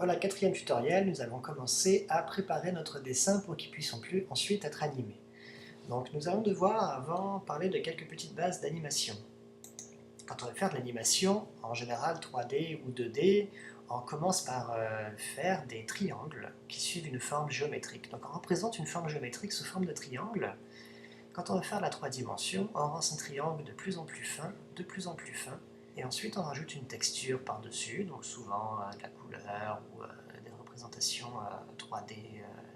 Voilà, quatrième tutoriel, nous allons commencer à préparer notre dessin pour qu'il puisse ensuite être animé. Donc nous allons devoir avant parler de quelques petites bases d'animation. Quand on va faire de l'animation, en général 3D ou 2D, on commence par faire des triangles qui suivent une forme géométrique. Donc on représente une forme géométrique sous forme de triangle. Quand on va faire de la 3 dimensions, on rend un triangle de plus en plus fin, et ensuite on rajoute une texture par-dessus, donc souvent de la couleur ou des représentations 3D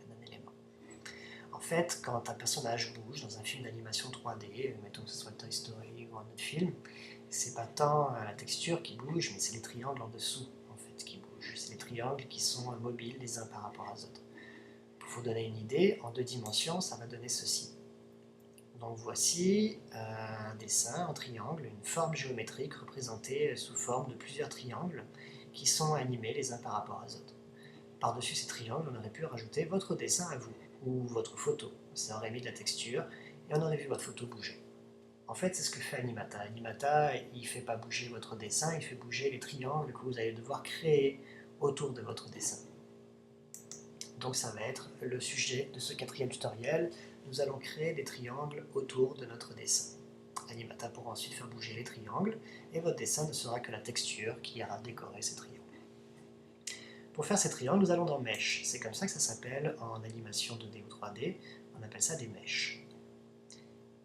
d'un élément. En fait, quand un personnage bouge dans un film d'animation 3D, mettons que ce soit Toy Story ou un autre film, c'est pas tant la texture qui bouge, mais c'est les triangles en dessous en fait, qui bougent. C'est les triangles qui sont mobiles les uns par rapport aux autres. Pour vous donner une idée, en 2 dimensions, ça va donner ceci. Donc voici un dessin en triangle, une forme géométrique représentée sous forme de plusieurs triangles qui sont animés les uns par rapport aux autres. Par-dessus ces triangles, on aurait pu rajouter votre dessin à vous, ou votre photo. Ça aurait mis de la texture, et on aurait vu votre photo bouger. En fait, c'est ce que fait Animata. Animata, il ne fait pas bouger votre dessin, il fait bouger les triangles que vous allez devoir créer autour de votre dessin. Donc ça va être le sujet de ce 4e tutoriel. Nous allons créer des triangles autour de notre dessin. Animata pourra ensuite faire bouger les triangles, et votre dessin ne sera que la texture qui ira décorer ces triangles. Pour faire ces triangles, nous allons dans Mesh. C'est comme ça que ça s'appelle en animation 2D ou 3D. On appelle ça des meshs.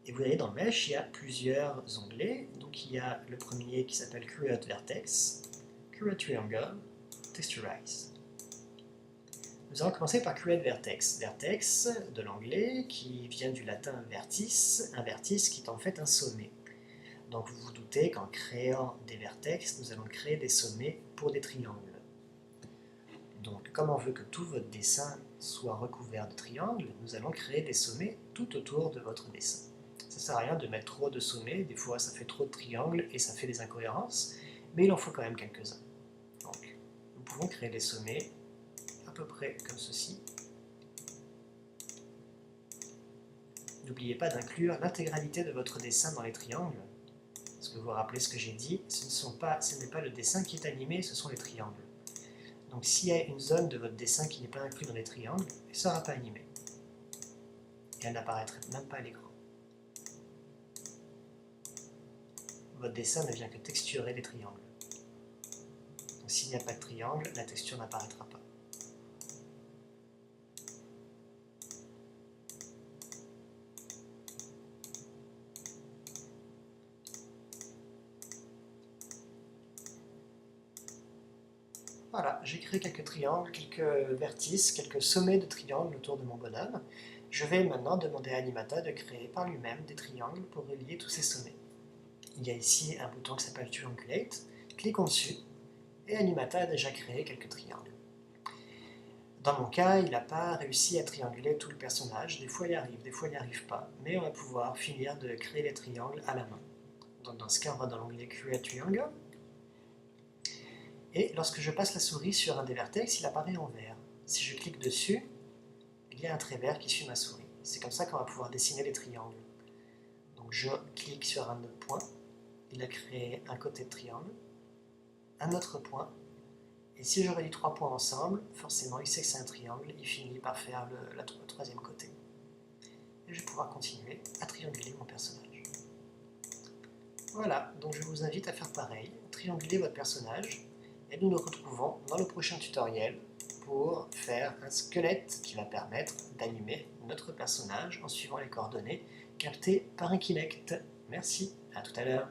Et vous voyez, dans Mesh, il y a plusieurs onglets. Donc il y a le premier qui s'appelle Create Vertex, Create Triangle, Texturize. Nous allons commencer par Create Vertex. Vertex, de l'anglais, qui vient du latin vertis, un vertice qui est en fait un sommet. Donc vous vous doutez qu'en créant des vertex, nous allons créer des sommets pour des triangles. Donc comme on veut que tout votre dessin soit recouvert de triangles, nous allons créer des sommets tout autour de votre dessin. Ça ne sert à rien de mettre trop de sommets, des fois ça fait trop de triangles et ça fait des incohérences, mais il en faut quand même quelques-uns. Donc nous pouvons créer des sommets à peu près comme ceci. N'oubliez pas d'inclure l'intégralité de votre dessin dans les triangles. Est-ce que vous vous rappelez ce que j'ai dit? Ce n'est pas le dessin qui est animé, ce sont les triangles. Donc s'il y a une zone de votre dessin qui n'est pas inclue dans les triangles, elle ne sera pas animée. Et elle n'apparaîtra même pas à l'écran. Votre dessin ne vient que texturer les triangles. Donc s'il n'y a pas de triangle, la texture n'apparaîtra pas. Voilà, j'ai créé quelques triangles, quelques vertices, quelques sommets de triangles autour de mon bonhomme. Je vais maintenant demander à Animata de créer par lui-même des triangles pour relier tous ces sommets. Il y a ici un bouton qui s'appelle Triangulate, cliquons dessus, et Animata a déjà créé quelques triangles. Dans mon cas, il n'a pas réussi à trianguler tout le personnage, des fois il arrive, des fois il n'y arrive pas, mais on va pouvoir finir de créer les triangles à la main. Donc dans ce cas, on va dans l'onglet Create Triangle, et lorsque je passe la souris sur un des vertex, il apparaît en vert. Si je clique dessus, il y a un trait vert qui suit ma souris. C'est comme ça qu'on va pouvoir dessiner les triangles. Donc je clique sur un autre point, il a créé un côté de triangle, un autre point, et si je relie 3 points ensemble, forcément il sait que c'est un triangle, il finit par faire le troisième côté. Et je vais pouvoir continuer à trianguler mon personnage. Voilà, donc je vous invite à faire pareil, trianguler votre personnage, et nous nous retrouvons dans le prochain tutoriel pour faire un squelette qui va permettre d'animer notre personnage en suivant les coordonnées captées par un Kinect. Merci, à tout à l'heure.